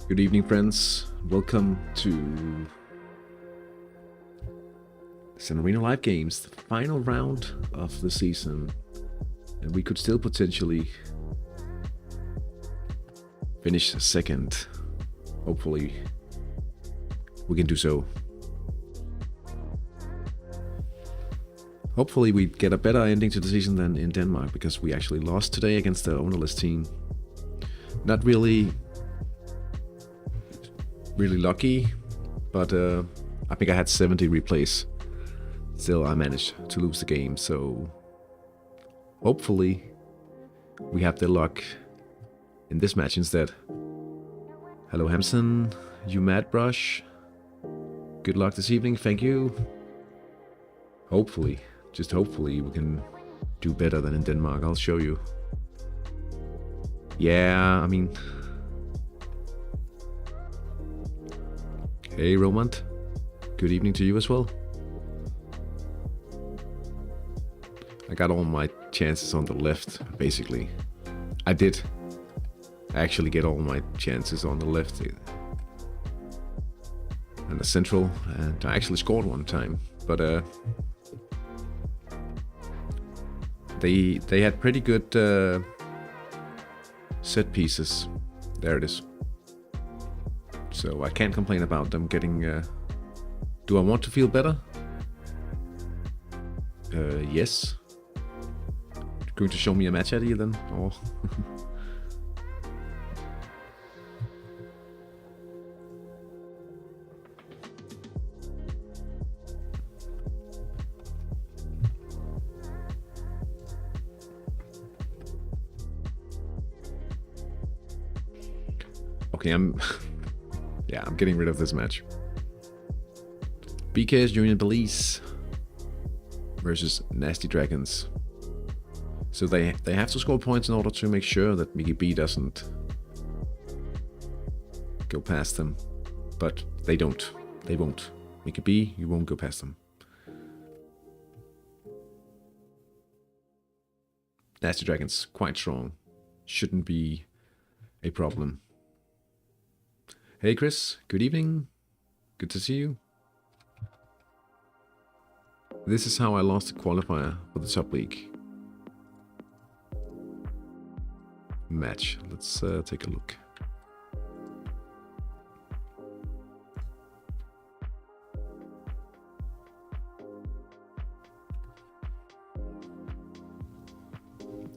Good evening, friends. Welcome to San Marino Live Games, the final round of the season. And we could still potentially finish second. Hopefully, we can do so. Hopefully, we get a better ending to the season than in Denmark, because we actually lost today against the ownerless team. Not really lucky, but I think I had 70 replays. Still, I managed to lose the game, so hopefully we have the luck in this match instead. Hello Hamson, you mad brush? Good luck this evening, thank you. Hopefully, just hopefully we can do better than in Denmark, I'll show you. Yeah, I mean... Hey Romant, good evening to you as well. I got all my chances on the left, basically. I did actually get all my chances on the left and the central, and I actually scored one time, but they had pretty good set pieces. There it is. So I can't complain about them getting... Do I want to feel better? Yes. Going to show me a match idea then? Or... Okay, I'm getting rid of this match. BK's Union Police versus Nasty Dragons. So they have to score points in order to make sure that Mickey B doesn't go past them. But they don't. They won't. Mickey B, you won't go past them. Nasty Dragons, quite strong. Shouldn't be a problem. Hey Chris, good evening. Good to see you. This is how I lost the qualifier for the top league match. Let's take a look.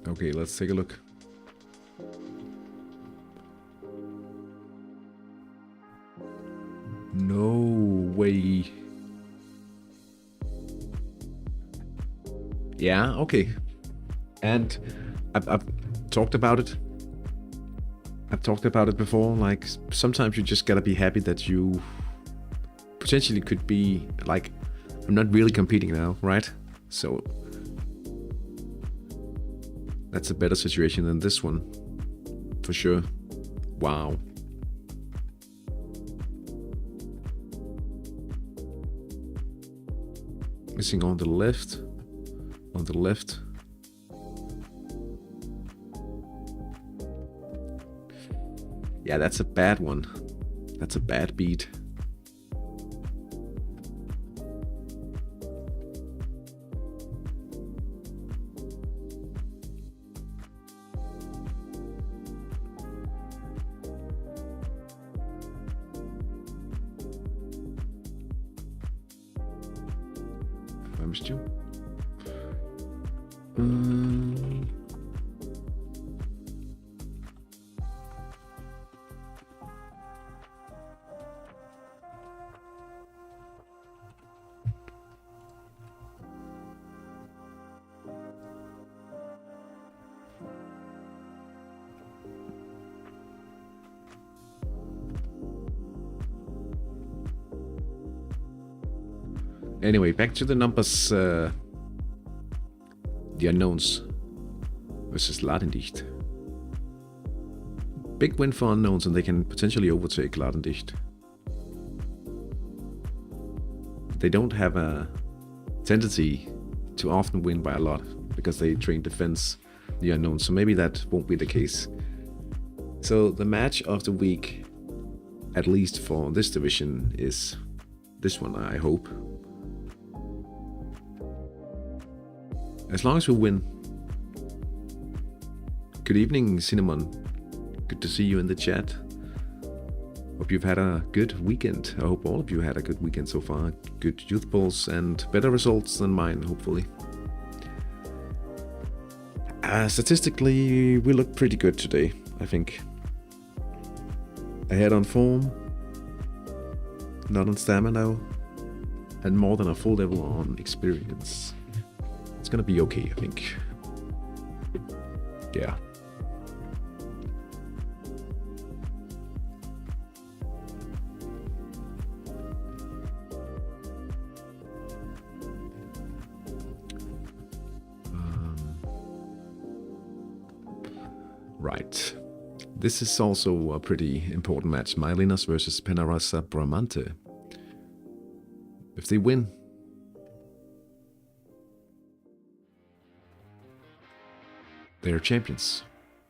Okay, let's take a look. No way. Yeah, okay. And I've talked about it. I've talked about it before. Like, sometimes you just gotta be happy that you potentially could be, like, I'm not really competing now, right? So that's a better situation than this one, for sure. Wow. Missing on the left. On the left. Yeah, that's a bad one. That's a bad beat. I missed you. Anyway, back to the numbers. The unknowns versus Ladendicht. Big win for unknowns, and they can potentially overtake Ladendicht. They don't have a tendency to often win by a lot because they train defense, the unknowns, so maybe that won't be the case. So the match of the week at least for this division, is this one, I hope. As long as we win. Good evening, Cinnamon. Good to see you in the chat. Hope you've had a good weekend. I hope all of you had a good weekend so far. Good youth balls and better results than mine, hopefully. Statistically, we look pretty good today, I think. Ahead on form, not on stamina, and more than a full level on experience. It's gonna be okay, I think. Yeah. Right. This is also a pretty important match. Mylinas versus Penarasa Bramante. If they win, they're champions.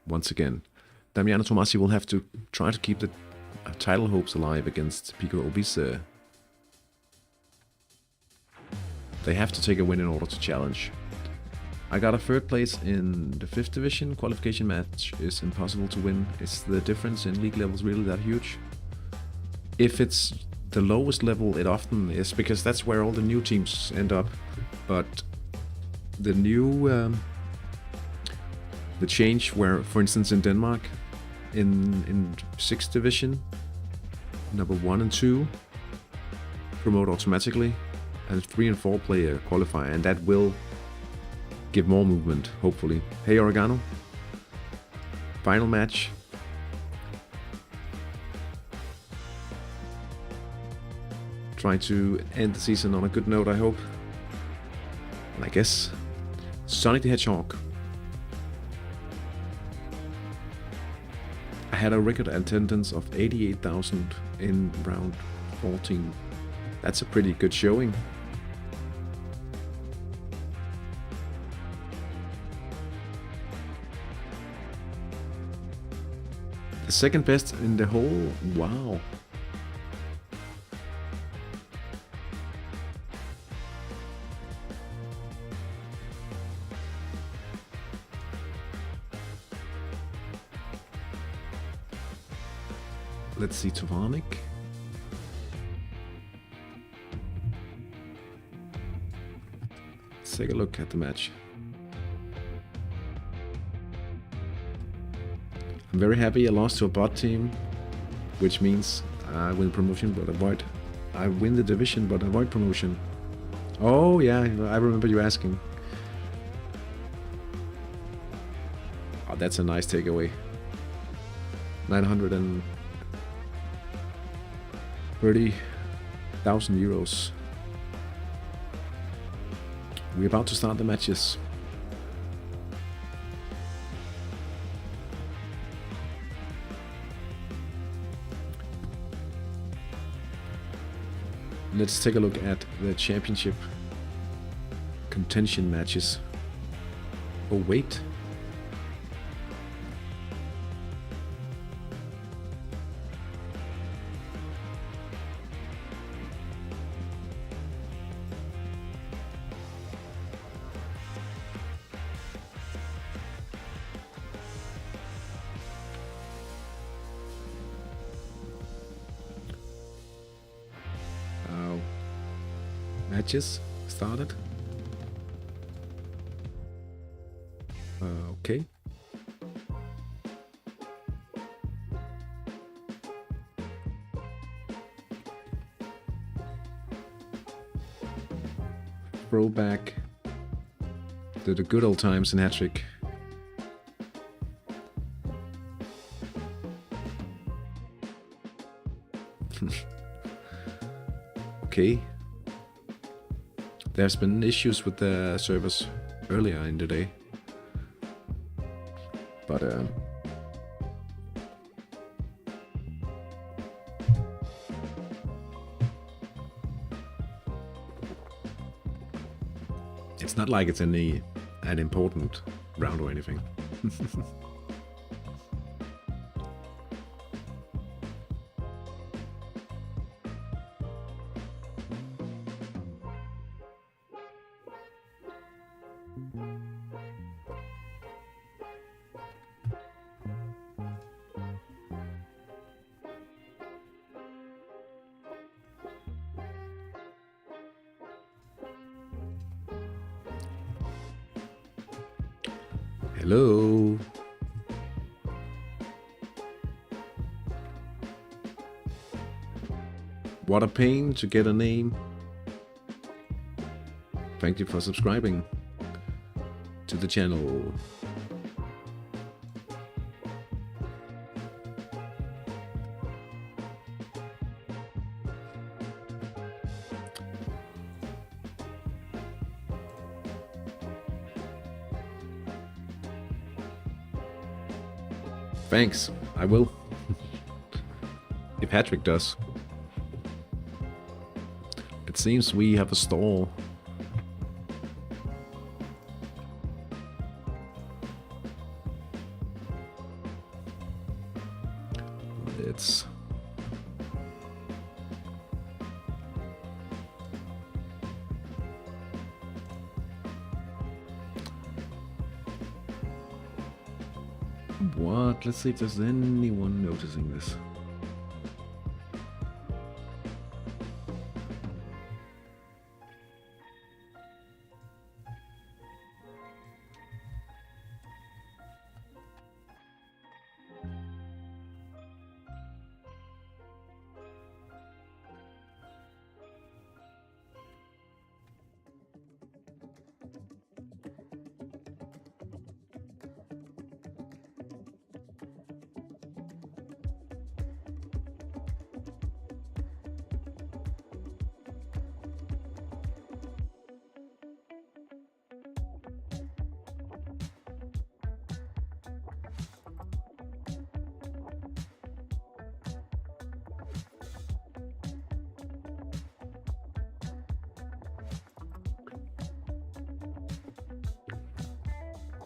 Once again. Damiano Tomasi will have to try to keep the title hopes alive against Pico Obise. They have to take a win in order to challenge. I got a third place in the 5th division. Qualification match is impossible to win. Is the difference in league levels really that huge? If it's the lowest level, it often is, because that's where all the new teams end up. But the new, the change where, for instance, in Denmark, in 6th division, number 1 and 2 promote automatically, and 3 and 4 play a qualifier, and that will give more movement, hopefully. Hey, Oregano. Final match. Try to end the season on a good note, I hope. And I guess Sonic the Hedgehog. I had a record attendance of 88,000 in round 14. That's a pretty good showing. The second best in the whole... Wow. Let's see, Tovanik. Let's take a look at the match. I'm very happy I lost to a bot team, which means I win promotion but avoid... I win the division but avoid promotion. Oh yeah, I remember you asking. Oh, that's a nice takeaway. 930,000 euros. We're about to start the matches. Let's take a look at the championship contention matches. Oh wait. Matches started. Okay. Throwback to the good old times in Hattrick. Okay. There's been issues with the servers earlier in the day, but it's not like it's an important round or anything. Hello. What a pain to get a name. Thank you for subscribing to the channel. Thanks, I will. If Hattrick does. It seems we have a stall. It's what? Let's see if there's anyone noticing this.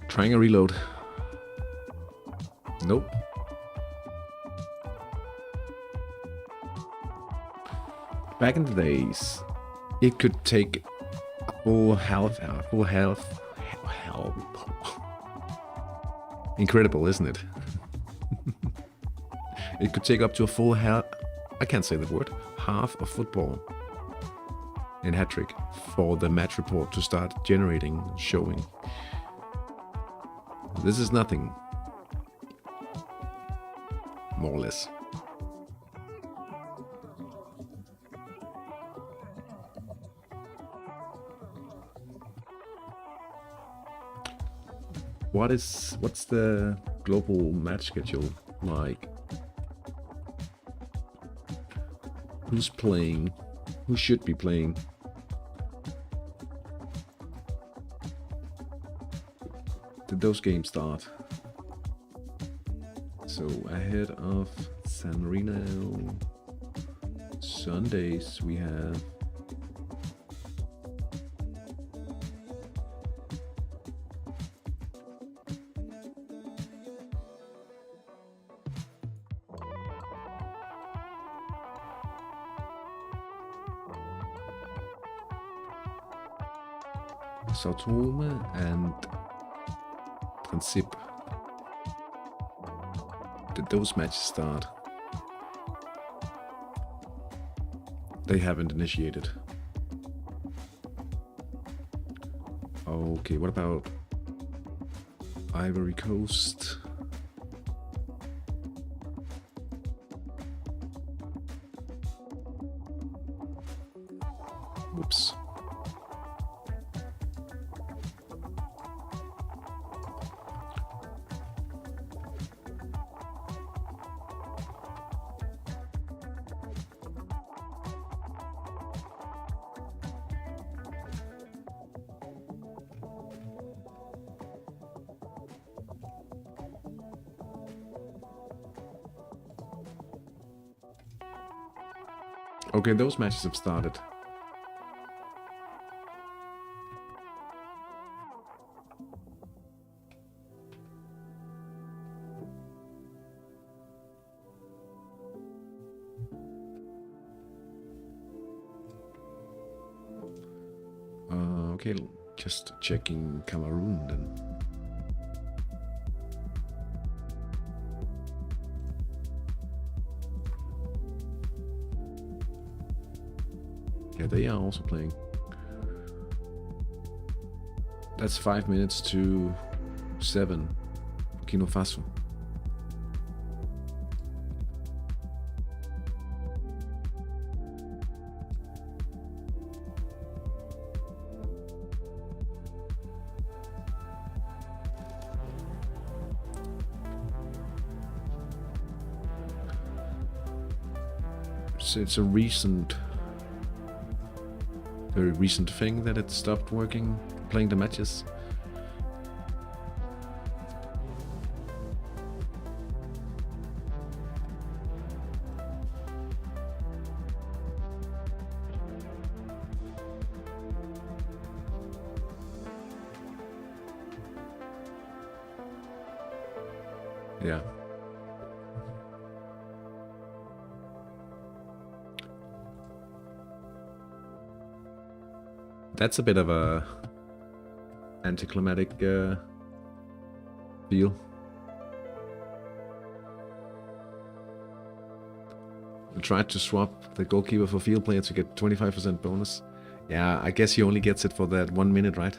Trying a reload. Nope. Back in the days, it could take a full health. Incredible, isn't it? It could take up to a full health. I can't say the word. Half of football in Hattrick for the match report to start generating, showing. This is nothing, more or less. What's the global match schedule like? Who's playing? Who should be playing? Did those games start? So ahead of San Marino Sundays we have Sao Tome and Princip. Did those matches start? They haven't initiated. Okay, what about Ivory Coast? Whoops. Okay, those matches have started. Okay, just checking Cameroon then. Yeah, they are also playing. That's 5 minutes to 7. Burkina Faso. It's a very recent thing that it stopped working, playing the matches. Yeah. That's a bit of a anticlimactic feel. I tried to swap the goalkeeper for field player to get 25% bonus. Yeah, I guess he only gets it for that 1 minute, right?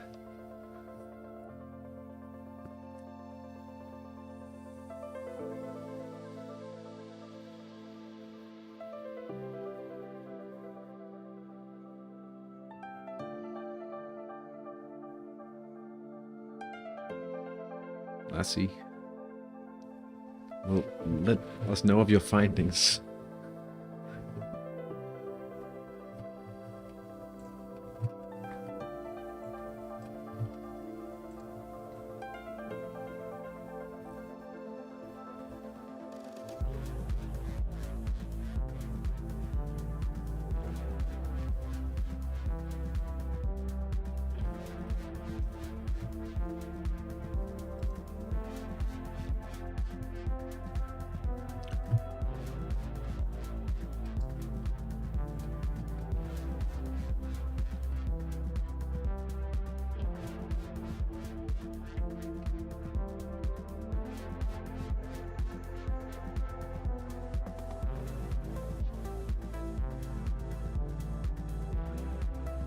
I see. Well, let us know of your findings.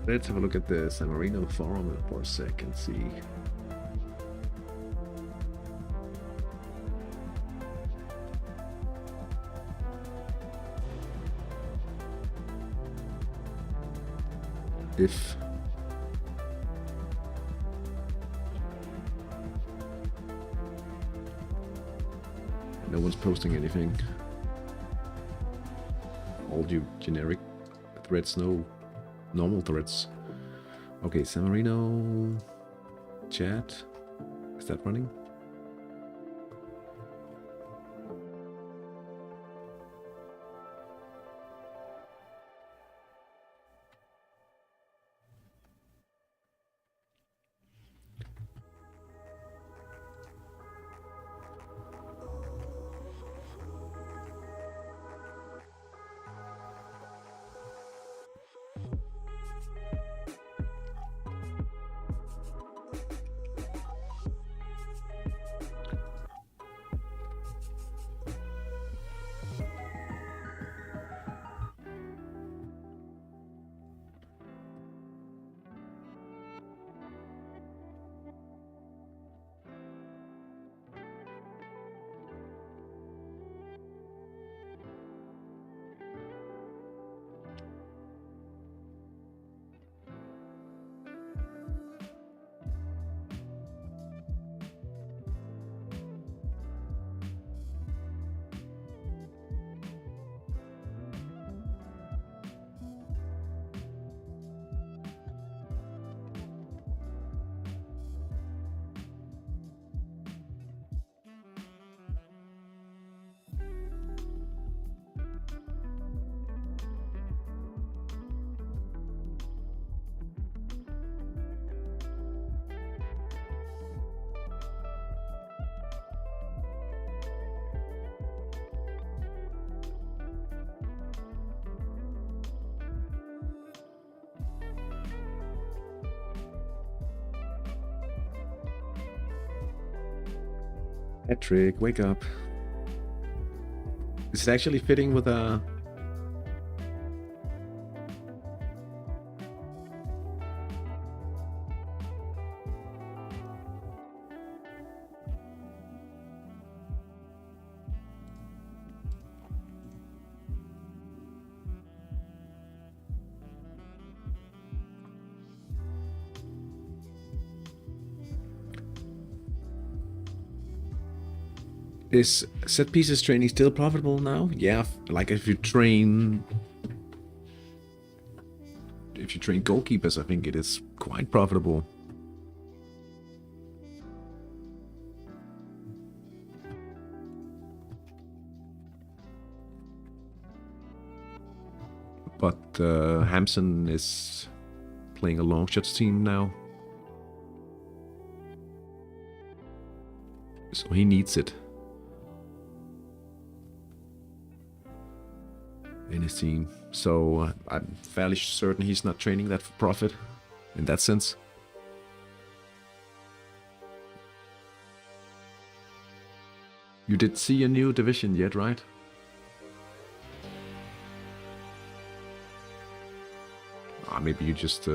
Let's have a look at the San Marino forum for a sec and see. If no one's posting anything, all generic threads, no normal threads. Okay, San Marino chat, is that running? Hattrick, wake up. Is it actually fitting with a... Is set pieces training still profitable now? Yeah, like if you train goalkeepers, I think it is quite profitable. But Hampson is playing a long shots team now, so he needs it in his team. So I'm fairly certain he's not training that for profit in that sense. You did see a new division yet, right? Maybe you just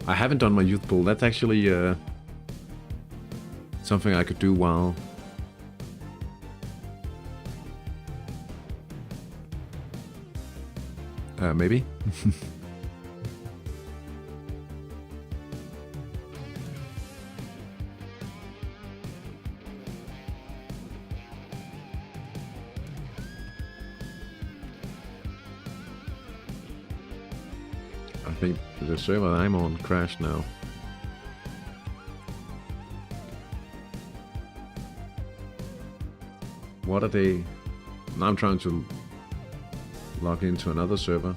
I haven't done my youth pool. That's actually something I could do while maybe. I think the server I'm on crashed now. What are they? Now I'm trying to log into another server.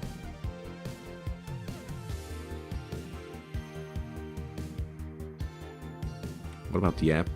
What about the app?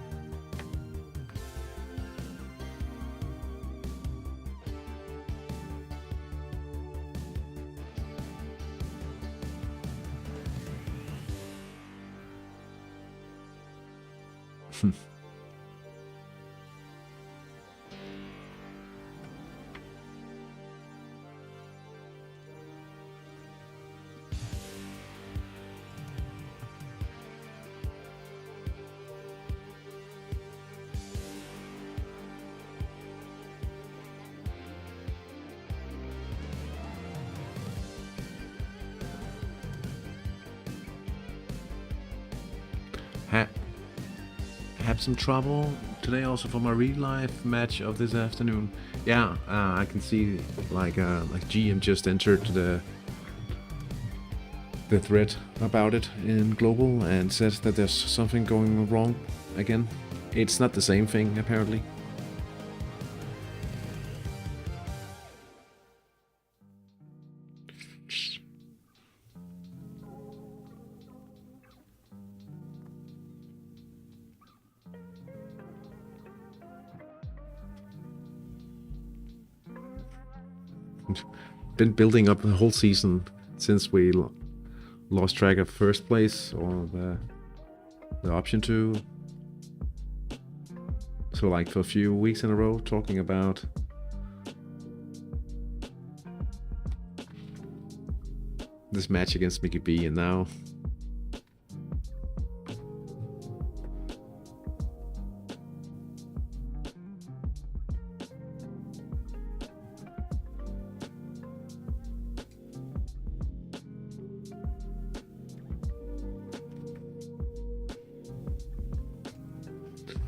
Have some trouble today also for my real life match of this afternoon. Yeah, I can see like GM just entered the thread about it in global and says that there's something going wrong again. It's not the same thing apparently. Been building up the whole season since we lost track of first place or the option to. So like for a few weeks in a row talking about this match against Mickey B, and now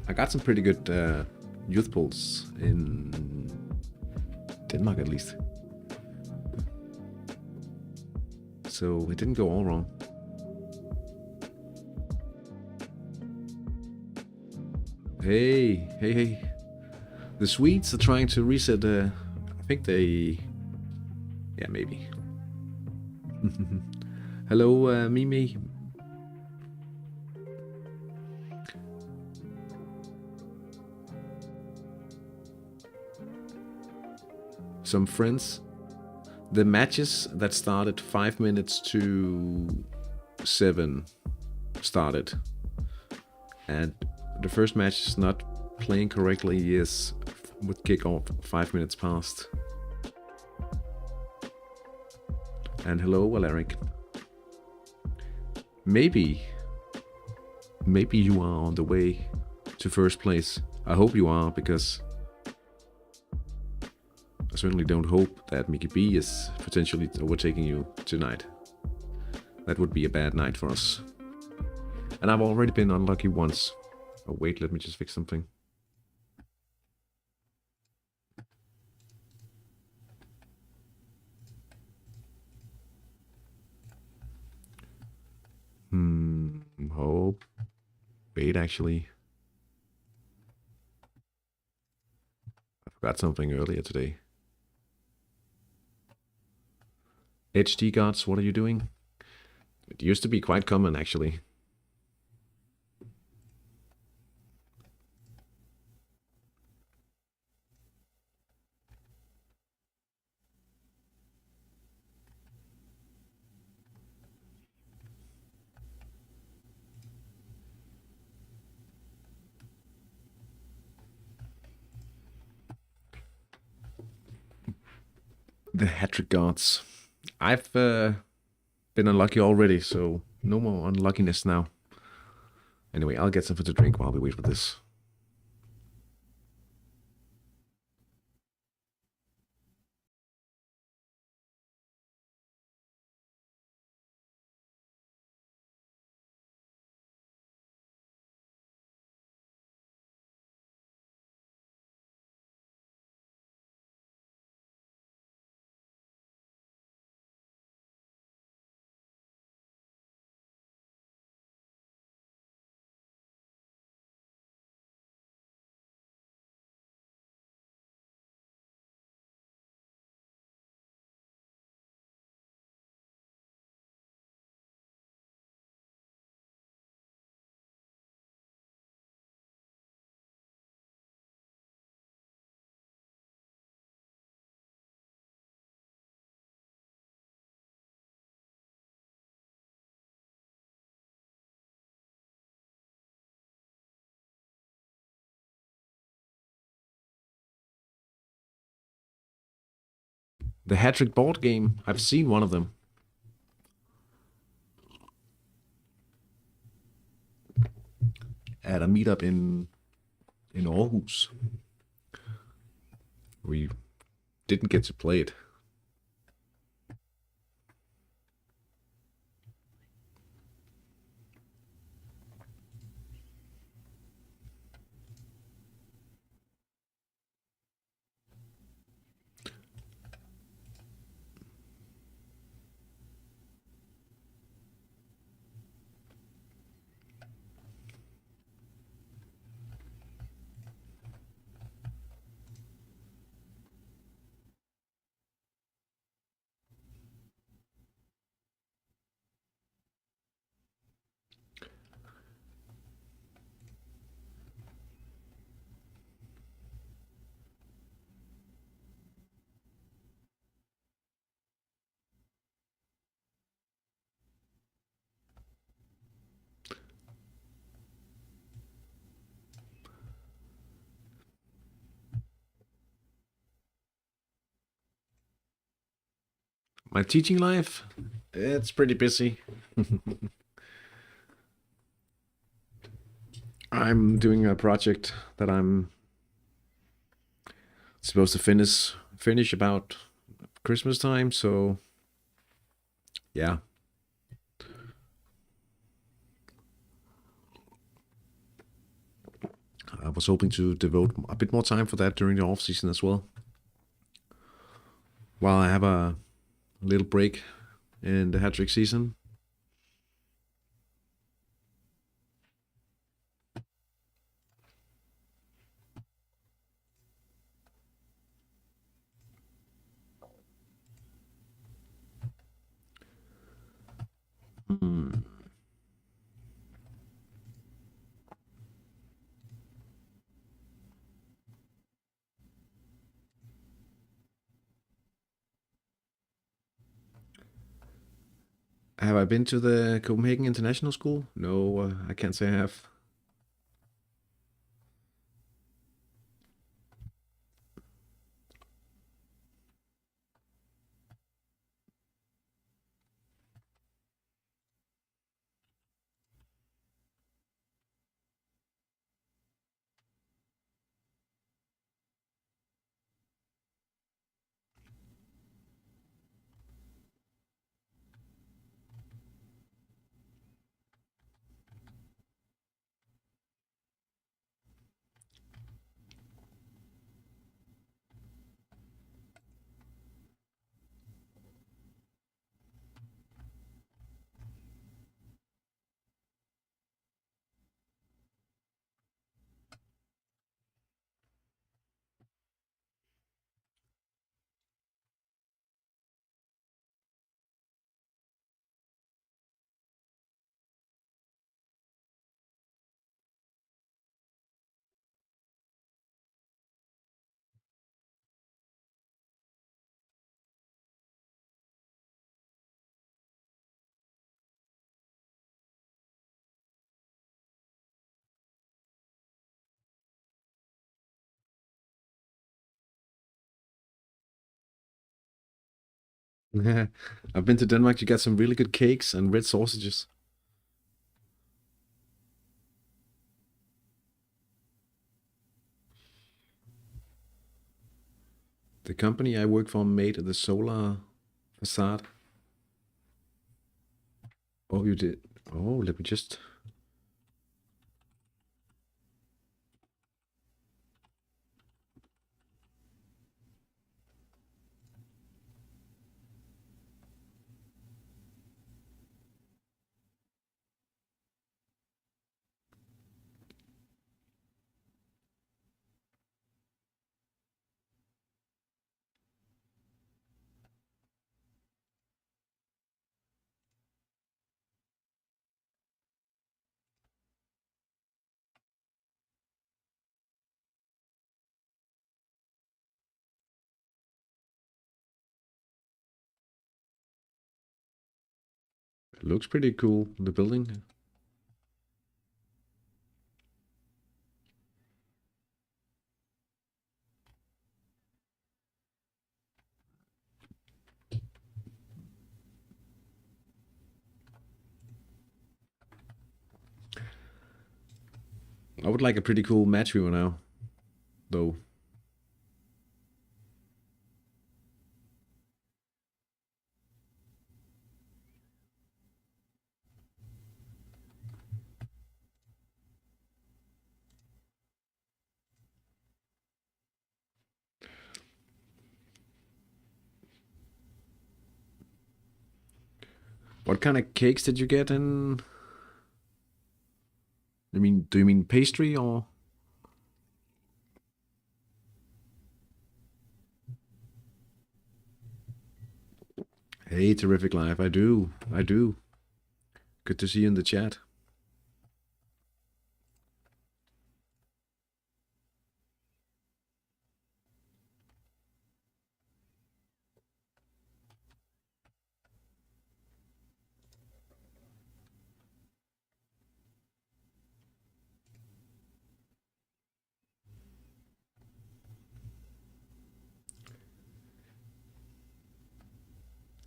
I got some pretty good youth pools in Denmark at least. So it didn't go all wrong. Hey. The Swedes are trying to reset, I think they... Yeah, maybe. Hello, Mimi. some friends. The matches that started 5 minutes to 7 started, and the first match is not playing correctly is with kickoff 5 minutes past. And hello, Valeric. Maybe you are on the way to first place. I hope you are, because I certainly don't hope that Mickey B is potentially overtaking you tonight. That would be a bad night for us. And I've already been unlucky once. Oh wait, let me just fix something. Oh, wait, actually. I forgot something earlier today. HD gods, what are you doing? It used to be quite common, actually. The Hattrick gods. I've been unlucky already, so no more unluckiness now. Anyway, I'll get something to drink while we wait for this. The Hattrick board game. I've seen one of them. At a meetup in Aarhus. We didn't get to play it. My teaching life, it's pretty busy. I'm doing a project that I'm supposed to finish about Christmas time, so yeah. I was hoping to devote a bit more time for that during the off season as well. While I have a little break in the Hattrick season. Have I been to the Copenhagen International School? No, I can't say I have. I've been to Denmark. You got some really good cakes and red sausages. The company I work for made the solar facade. Oh, you did. Oh, let me just. It looks pretty cool, the building. I would like a pretty cool match viewer now, though. What kind of cakes did you get in? I mean, do you mean pastry or? Hey, terrific life. I do. I do. Good to see you in the chat.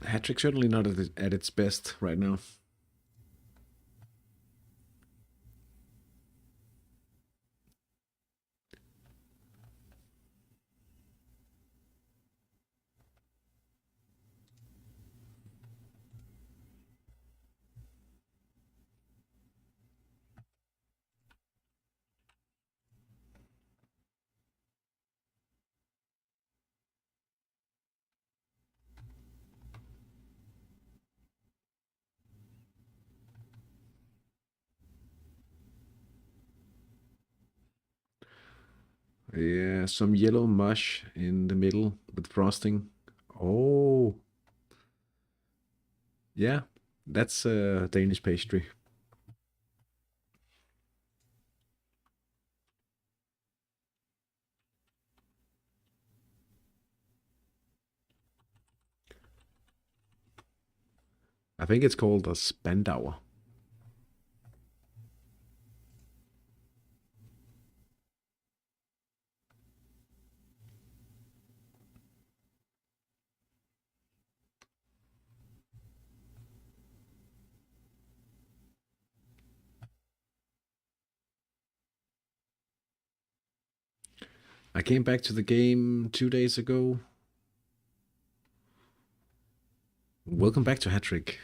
Hattrick certainly not at its best right now. Yeah, some yellow mush in the middle with frosting. Oh, yeah, that's a Danish pastry. I think it's called a Spandauer. I came back to the game 2 days ago. Welcome back to Hattrick.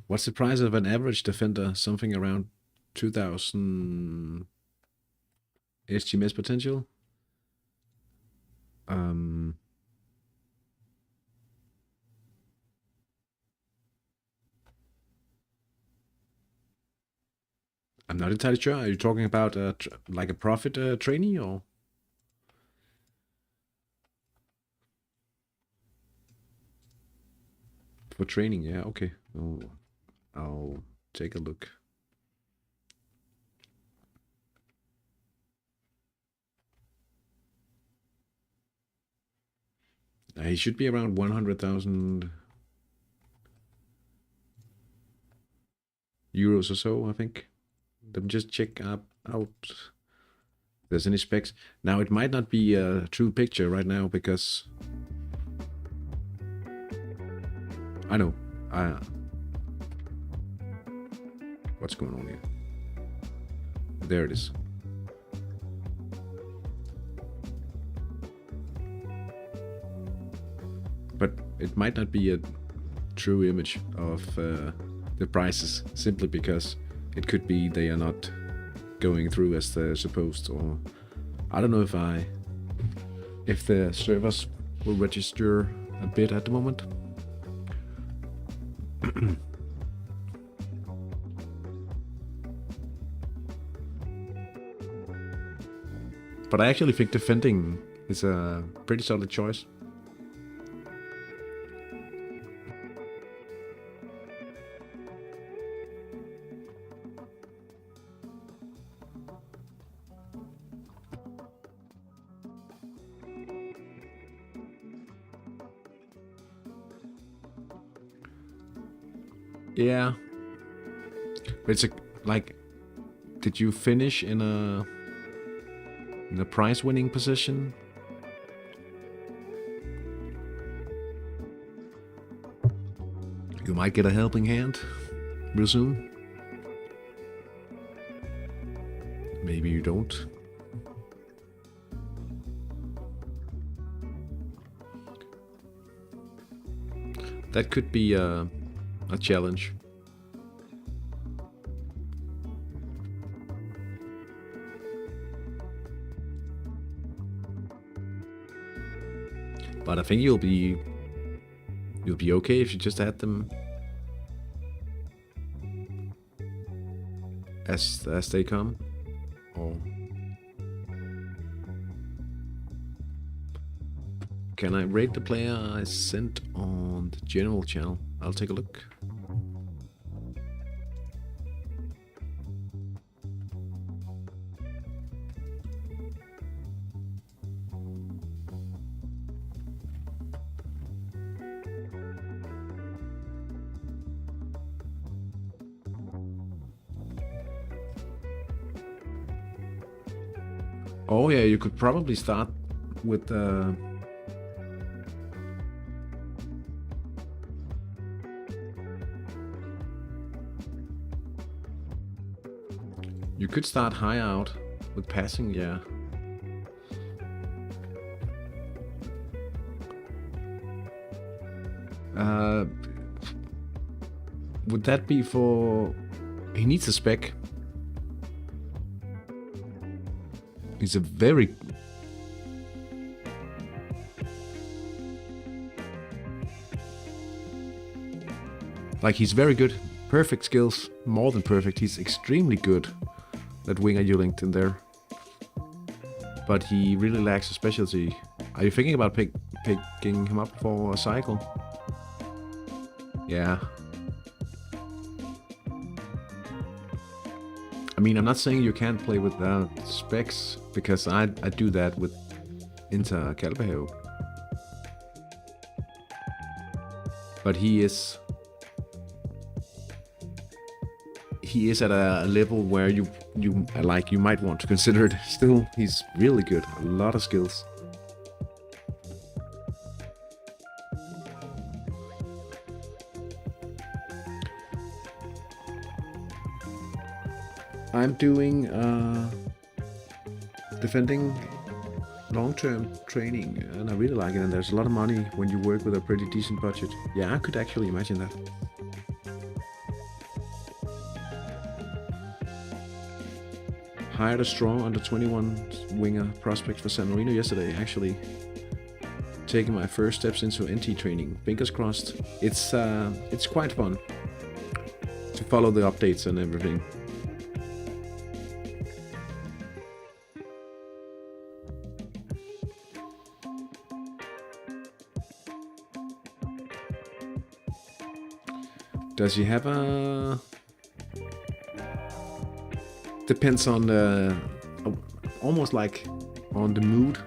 What's the price of an average defender? Something around 2000 HGMS potential? I'm not entirely sure. Are you talking about like a profit trainee or? For training, yeah, okay. Oh, I'll take a look. He should be around 100,000 euros or so, I think. Let me just check out if there's any specs. Now, it might not be a true picture right now because I know. What's going on here? There it is. But it might not be a true image of the prices simply because it could be they are not going through as they're supposed, or I don't know if the servers will register a bit at the moment. But I actually think defending is a pretty solid choice. Yeah. But it's like, did you finish in a prize-winning position? You might get a helping hand real soon. Maybe you don't. That could be a challenge. But I think you'll be okay if you just add them as they come. Or can I rate the player I sent on the general channel? I'll take a look. Oh yeah, you could probably start with you could start high out with passing, yeah. Would that be for... He needs a spec. He's a very... Like, he's very good. Perfect skills. More than perfect. He's extremely good. That winger you linked in there. But he really lacks a specialty. Are you thinking about picking him up for a cycle? Yeah. I mean, I'm not saying you can't play without specs, because I do that with Inter Calvehave. But he is he is at a level where you might want to consider it. Still, he's really good. A lot of skills. I'm doing defending long-term training, and I really like it, and there's a lot of money when you work with a pretty decent budget. Yeah, I could actually imagine that. Hired a strong under 21 winger prospect for San Marino yesterday, actually taking my first steps into NT training. Fingers crossed. It's quite fun to follow the updates and everything. Does he have a... Depends on the... almost like on the mood.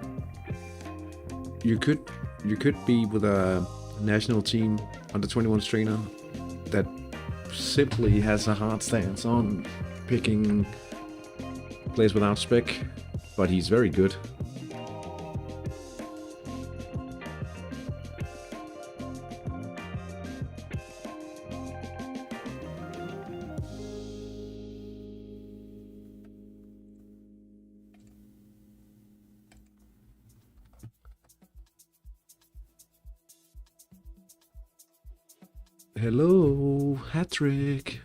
You could be with a national team under 21 trainer that simply has a hard stance on picking players without spec, but he's very good. Hello, Hattrick.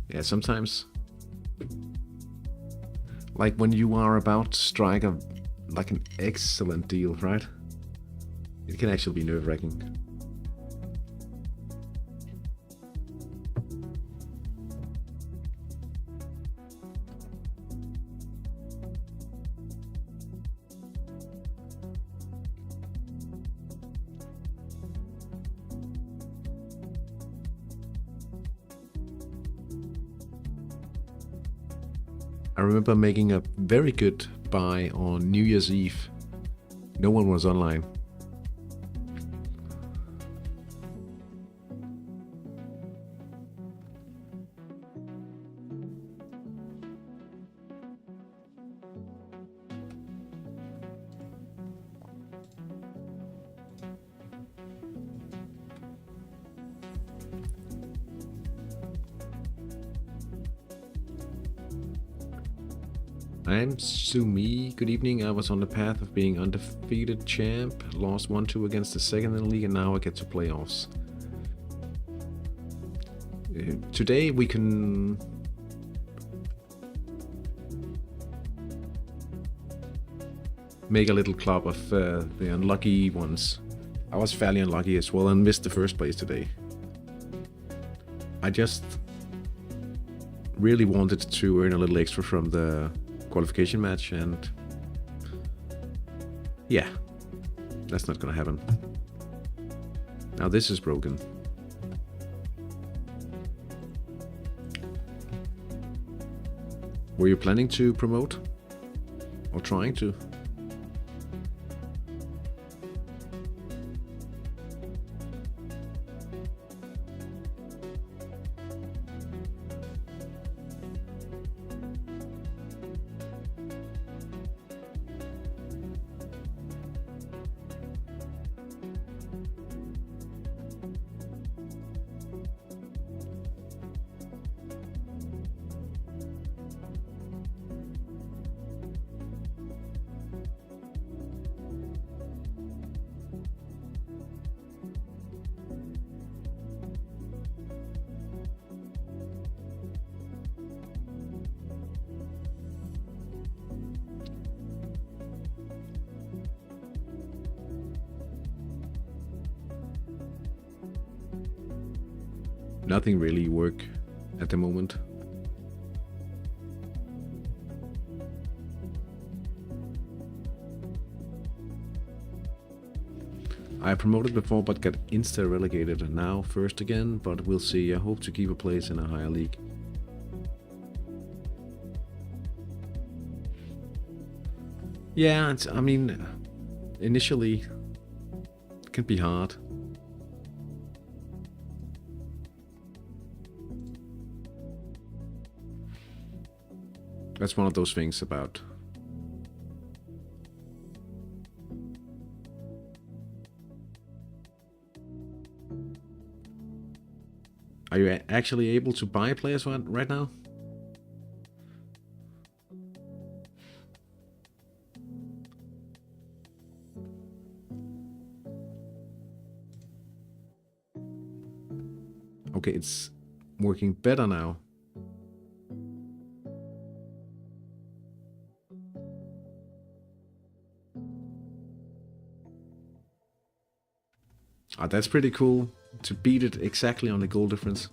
Yeah, sometimes, like when you are about to strike an excellent deal, right? It can actually be nerve-wracking. I remember making a very good buy on New Year's Eve. No one was online. I'm Sumi. Good evening. I was on the path of being undefeated champ. Lost 1-2 against the second in the league, and now I get to playoffs. Today we can... make a little club of the unlucky ones. I was fairly unlucky as well and missed the first place today. I just really wanted to earn a little extra from the qualification match, and yeah, that's not gonna happen. Now this is broken. Were you planning to promote? Or trying to? Nothing really work at the moment. I promoted before but got insta-relegated, and now first again, but we'll see. I hope to keep a place in a higher league. Yeah, I mean, initially it can be hard. That's one of those things about. Are you actually able to buy players right now? Okay, it's working better now. Ah, that's pretty cool to beat it exactly on the goal difference.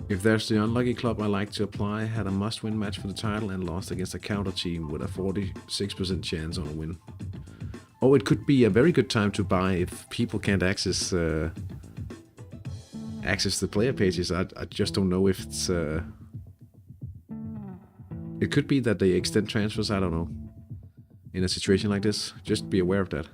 If there's the unlucky club I like to apply, had a must-win match for the title and lost against a counter team with a 46% chance on a win. Oh, it could be a very good time to buy if people can't access the player pages. I just don't know if it's... It could be that they extend transfers, I don't know. In a situation like this, just be aware of that.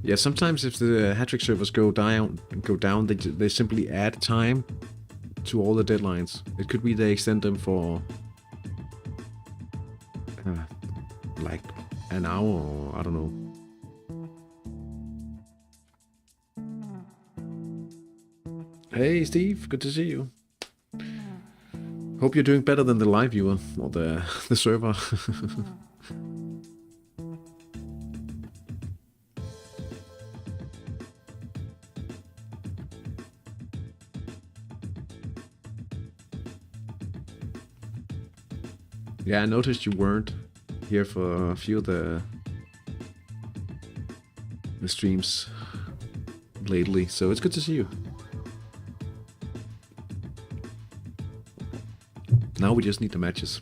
Yeah, sometimes if the Hattrick servers go down, they simply add time to all the deadlines. It could be they extend them for like an hour or I don't know. Hey Steve, good to see you. Hope you're doing better than the live viewer or the server. Yeah, I noticed you weren't here for a few of the streams lately, so it's good to see you. Now we just need the matches.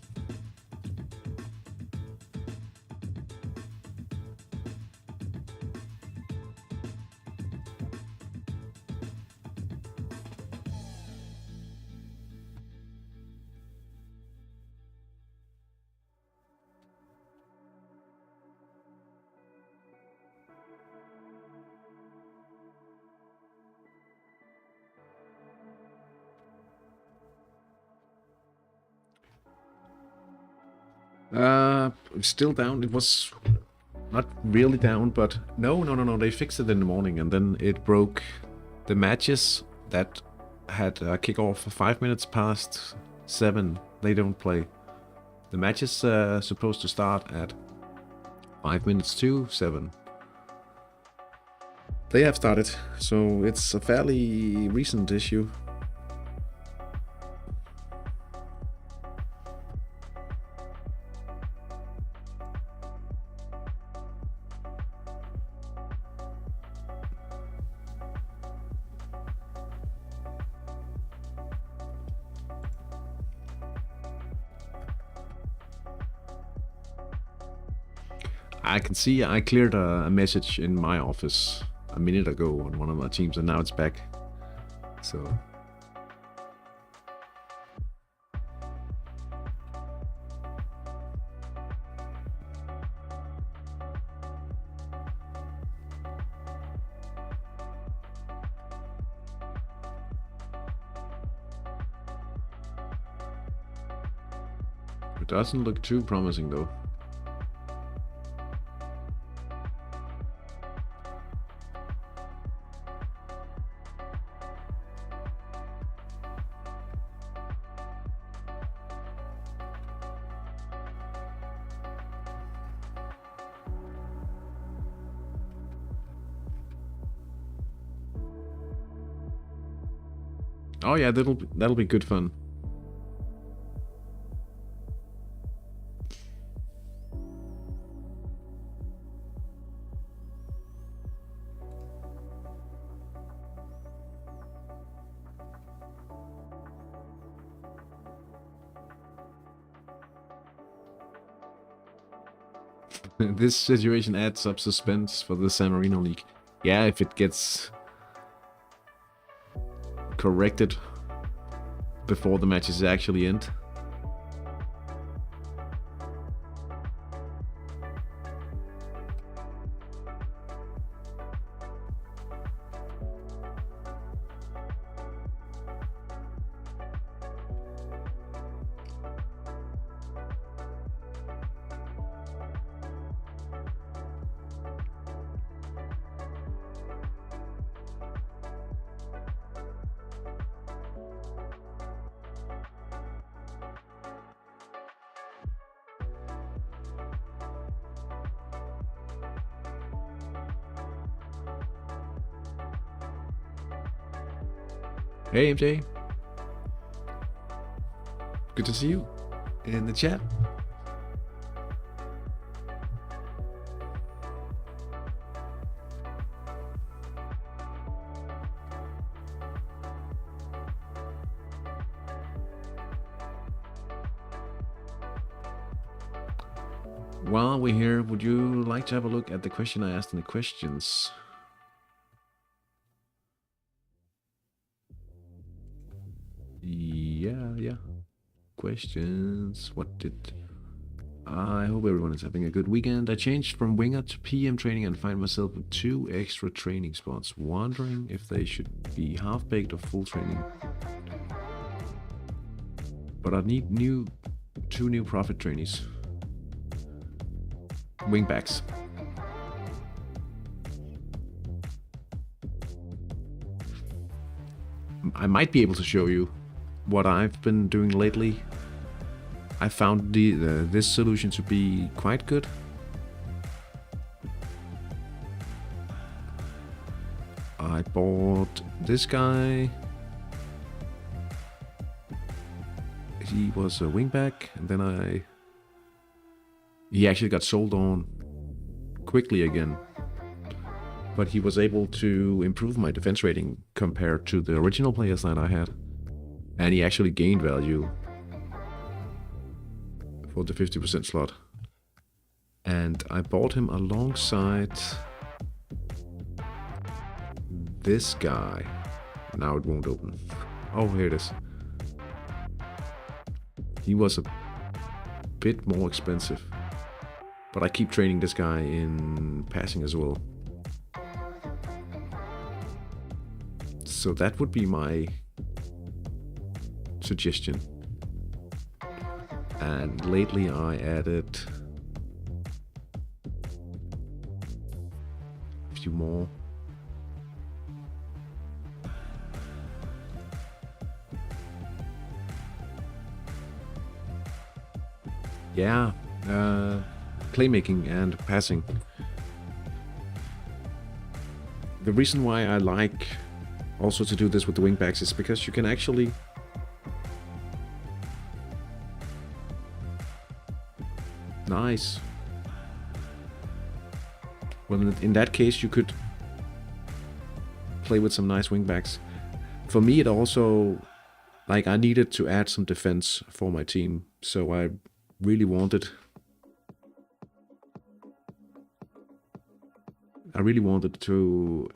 Still down. It was not really down, but no. They fixed it in the morning, and then it broke the matches that had a kickoff 5 minutes past 7. They don't play. The match is supposed to start at 5 minutes to 7. They have started, so it's a fairly recent issue. I can see I cleared a message in my office a minute ago on one of my teams, and now it's back. So it doesn't look too promising though. Oh yeah, that'll be good fun. This situation adds up suspense for the San Marino League. Yeah, if it gets corrected before the matches actually end. Hey MJ, good to see you in the chat. While we're here, would you like to have a look at the question I asked in the questions? Yeah. Questions. What did... I hope everyone is having a good weekend. I changed from winger to PM training and find myself with 2 extra training spots. Wondering if they should be half-baked or full training. But I need 2 new profit trainees. Wingbacks. I might be able to show you what I've been doing lately. I found this solution to be quite good. I bought this guy. He was a wingback, and then he actually got sold on quickly again. But he was able to improve my defense rating compared to the original players that I had. And he actually gained value for the 50% slot. And I bought him alongside this guy. Now it won't open. Oh, here it is. He was a bit more expensive. But I keep training this guy in passing as well. So that would be my suggestion. And lately I added a few more. Yeah, playmaking and passing. The reason why I like also to do this with the wingbacks is because you can actually nice. Well, in that case, you could play with some nice wingbacks. For me, it also, like, I needed to add some defense for my team, so I really wanted to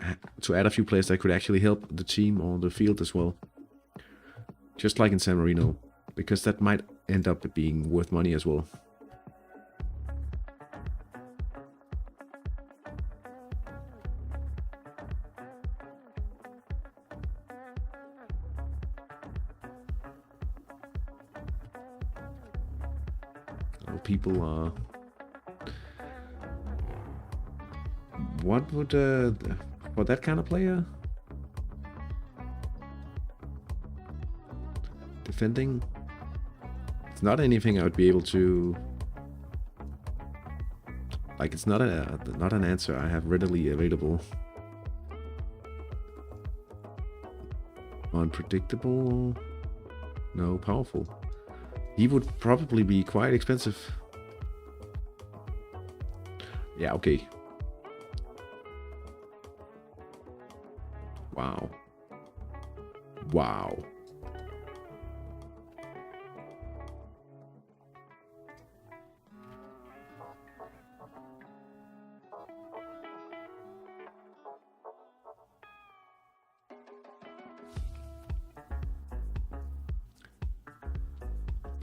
add a few players that could actually help the team on the field as well. Just like in San Marino, because that might end up being worth money as well. People are... What would for that kind of player? Defending? It's not anything I would be able to... Like, it's not an answer I have readily available. Unpredictable? No, powerful. He would probably be quite expensive. Yeah, okay. Wow. Wow.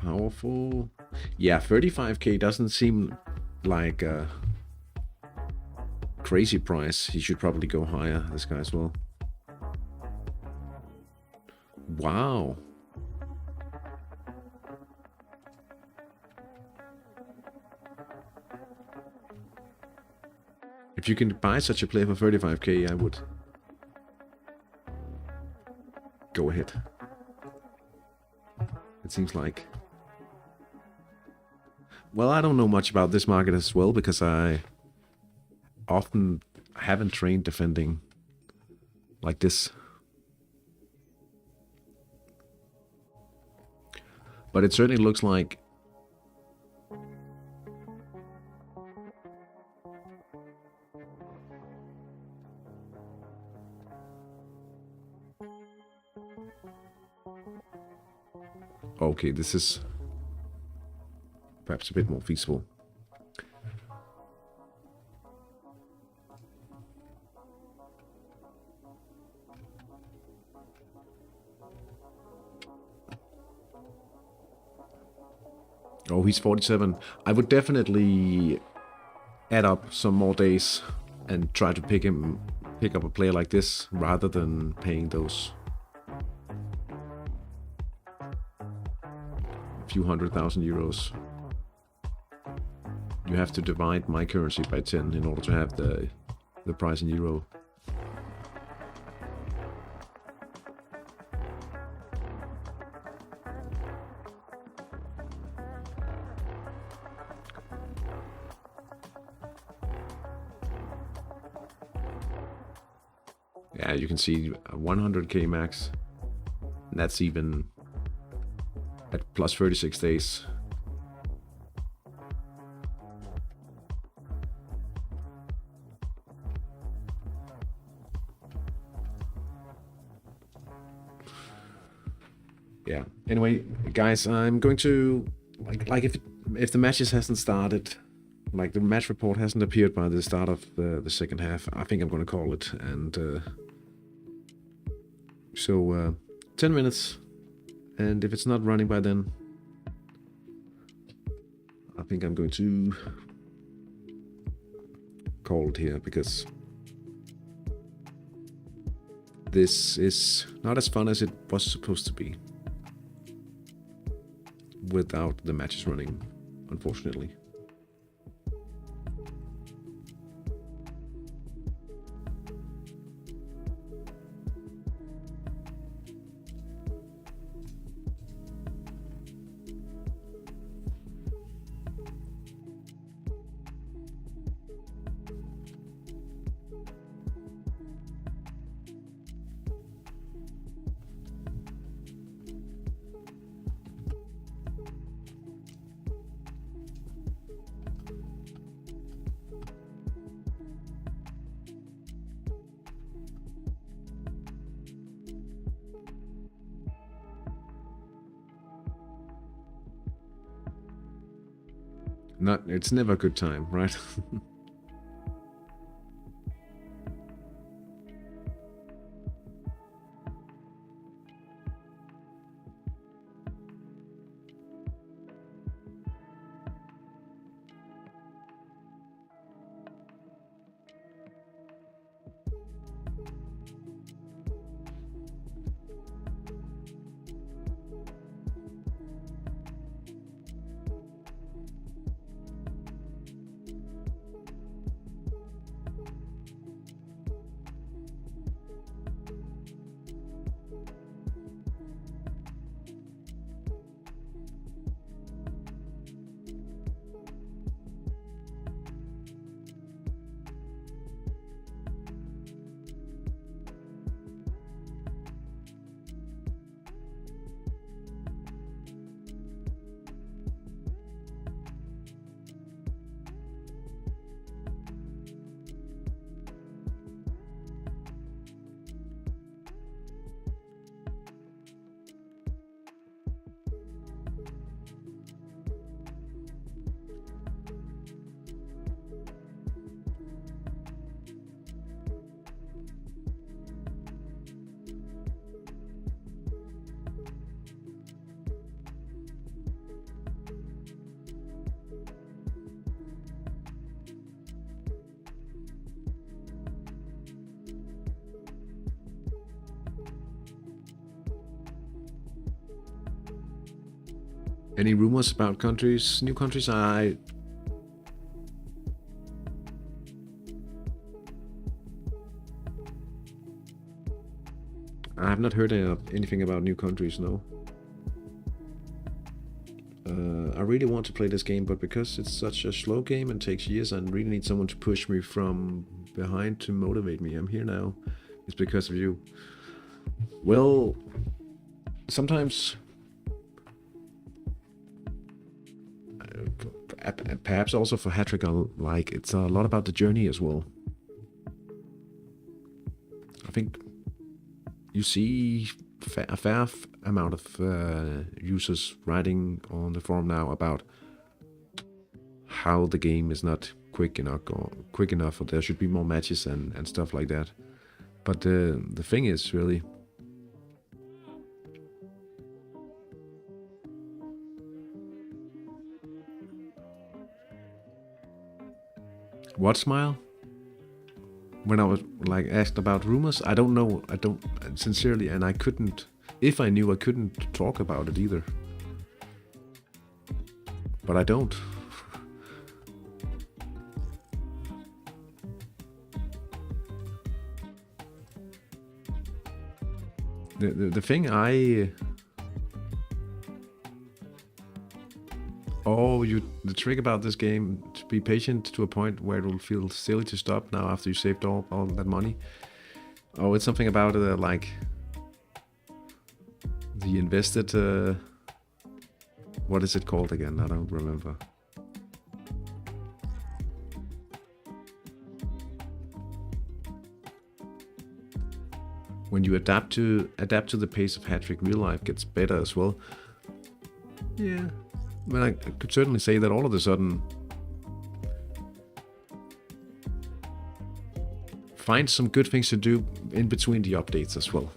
powerful. Yeah, 35k doesn't seem like a crazy price. He should probably go higher, this guy as well. Wow. If you can buy such a player for 35k, I would go ahead. It seems like... Well, I don't know much about this market as well, because I often haven't trained defending like this. But it certainly looks like okay, this is perhaps a bit more feasible. Oh, he's 47. I would definitely add up some more days and try to pick up a player like this rather than paying those few €100,000. You have to divide my currency by 10 in order to have the price in euro. Yeah, you can see 100k max. And that's even at plus 36 days. Yeah. Anyway, guys, I'm going to like if the matches hasn't started, like the match report hasn't appeared by the start of the second half, I think I'm going to call it. And so 10 minutes, and if it's not running by then, I think I'm going to call it here, because this is not as fun as it was supposed to be without the matches running, unfortunately. It's never a good time, right? Any rumors about new countries? I have not heard anything about new countries, no. I really want to play this game, but because it's such a slow game and takes years, I really need someone to push me from behind to motivate me. I'm here now. It's because of you. Well, sometimes, perhaps also for Hattrick, like it's a lot about the journey as well. I think you see a fair amount of users writing on the forum now about how the game is not quick enough, or there should be more matches and stuff like that. But the thing is really, what smile? When I was like asked about rumors, I don't know. I don't sincerely, and I couldn't. If I knew, I couldn't talk about it either. But I don't. The thing the trick about this game, to be patient to a point where it will feel silly to stop now after you saved all that money. Oh, it's something about like the invested, what is it called again? I don't remember. When you adapt to the pace of Hattrick, real life gets better as well. Yeah. Well, I could certainly say that all of a sudden, find some good things to do in between the updates as well.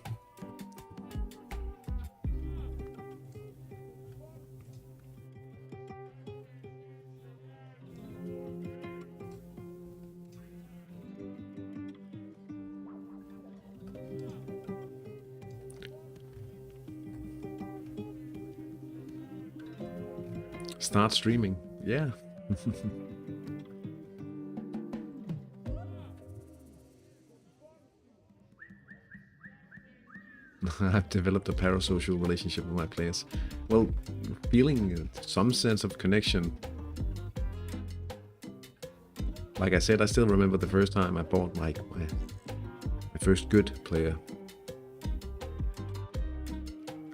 Start streaming, yeah. I've developed a parasocial relationship with my players. Well, feeling some sense of connection. Like I said, I still remember the first time I bought my first good player.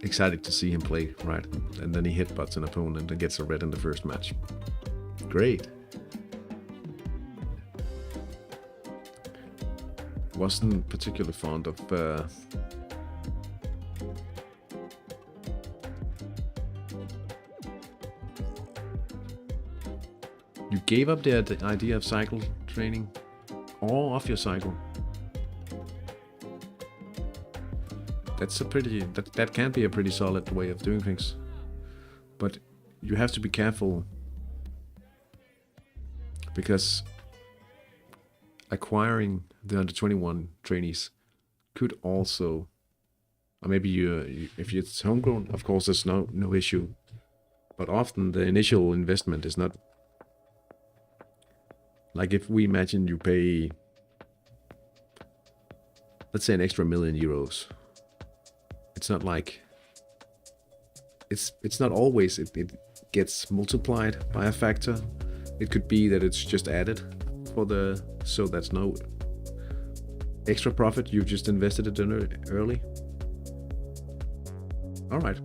Excited to see him play, right? And then he headbutts an opponent and gets a red in the first match. Great. Wasn't particularly fond of you gave up the idea of cycle training, or off your cycle. That's that can be a pretty solid way of doing things, but you have to be careful, because acquiring the under 21 trainees could also, or maybe if it's homegrown, of course there's no issue, but often the initial investment is not, like if we imagine you pay, let's say, an extra €1 million. It's not like it's not always it gets multiplied by a factor. It could be that it's just added so that's no extra profit. You've just invested it in early. All right.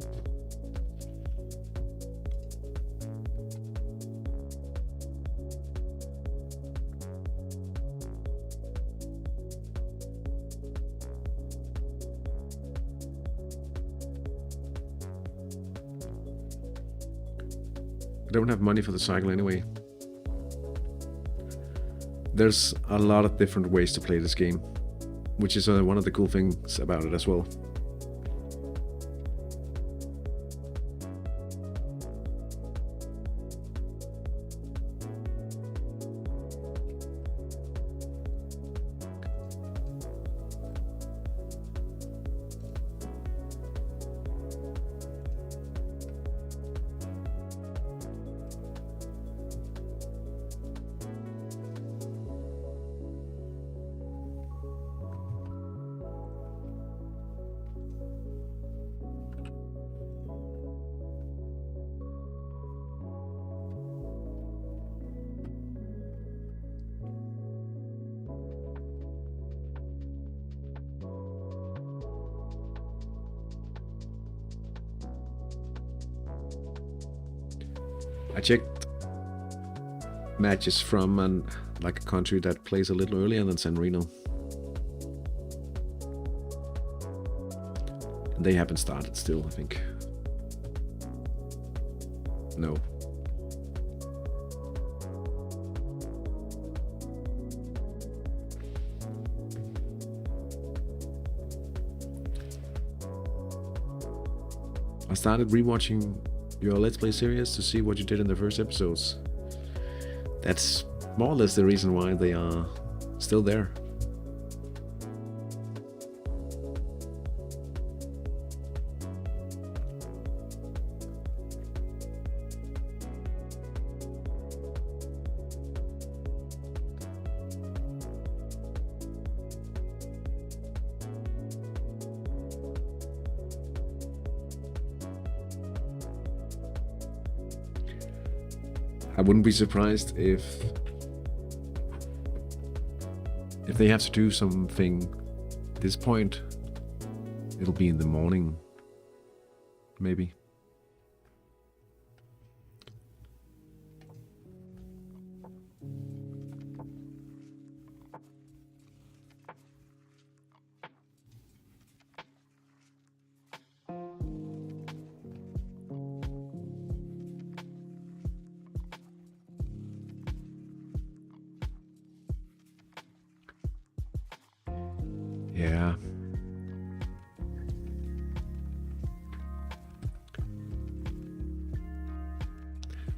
I don't have money for the cycle anyway. There's a lot of different ways to play this game, which is one of the cool things about it as well. I checked matches from like a country that plays a little earlier than San Marino. And they haven't started still, I think. No. I started rewatching your Let's Play series to see what you did in the first episodes. That's more or less the reason why they are still there. I wouldn't be surprised if they have to do something at this point. It'll be in the morning, maybe. Yeah.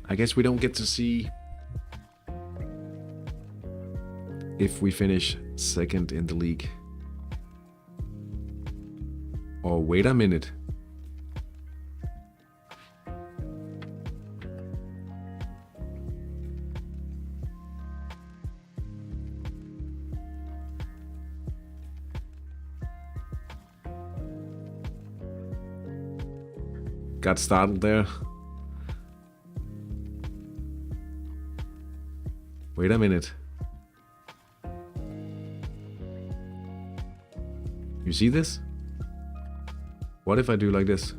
I guess we don't get to see if we finish second in the league. Oh, wait a minute. Got started there. Wait a minute. You see this? What if I do like this?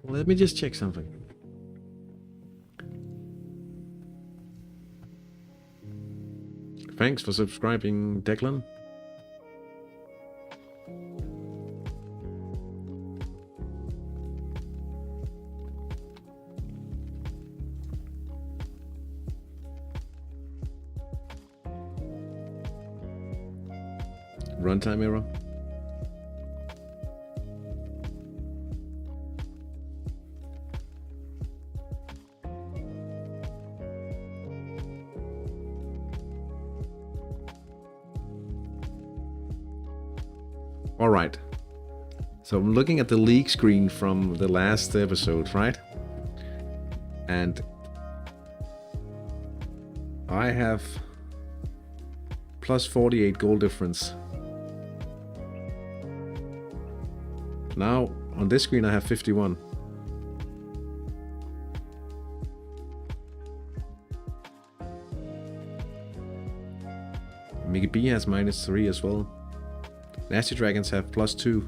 Let me just check something. Thanks for subscribing, Declan. Runtime error. All right. So I'm looking at the league screen from the last episode, right? And I have plus 48 goal difference. Now on this screen I have 51. Mickey B has -3 as well. Nasty Dragons have +2.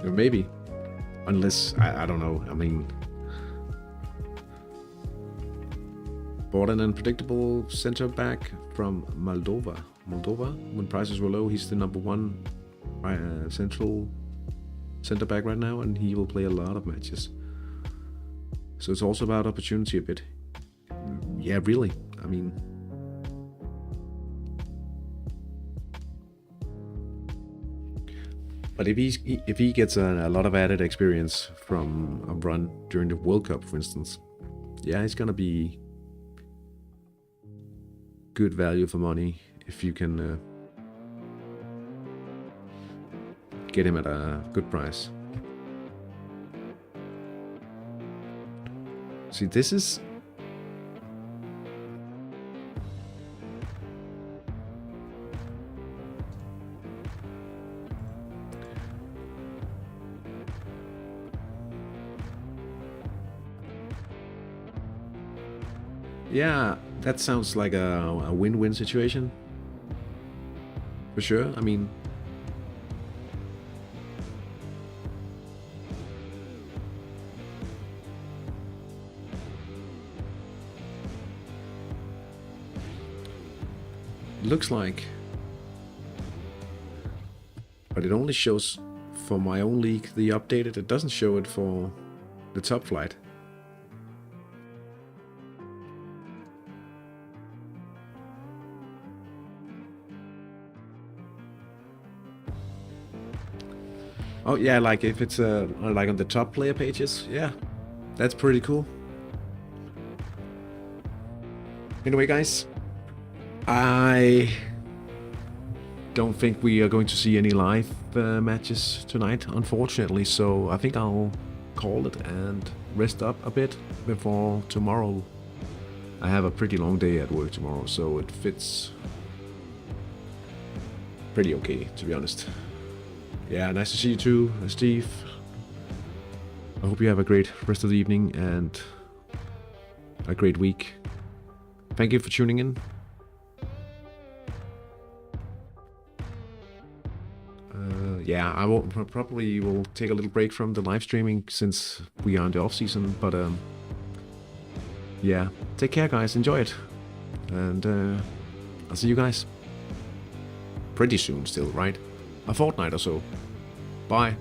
Or maybe. Unless, I don't know, I mean... Bought an unpredictable center back from Moldova. When prices were low, he's the #1 central center back right now, and he will play a lot of matches. So it's also about opportunity a bit. Yeah, really. I mean... But if he gets a lot of added experience from a run during the World Cup, for instance, yeah, it's gonna be good value for money if you can get him at a good price. See, this is... Yeah, that sounds like a win-win situation. For sure, I mean... Looks like... But it only shows for my own league the updated, it doesn't show it for the top flight. Oh yeah, like if it's like on the top player pages, yeah, that's pretty cool. Anyway, guys, I don't think we are going to see any live matches tonight, unfortunately. So I think I'll call it and rest up a bit before tomorrow. I have a pretty long day at work tomorrow, so it fits pretty okay, to be honest. Yeah, nice to see you too, Steve. I hope you have a great rest of the evening and a great week. Thank you for tuning in. Yeah, I will probably will take a little break from the live streaming since we are in the off season. But yeah, take care, guys. Enjoy it, and I'll see you guys pretty soon. Still, right? A fortnight or so. Bye.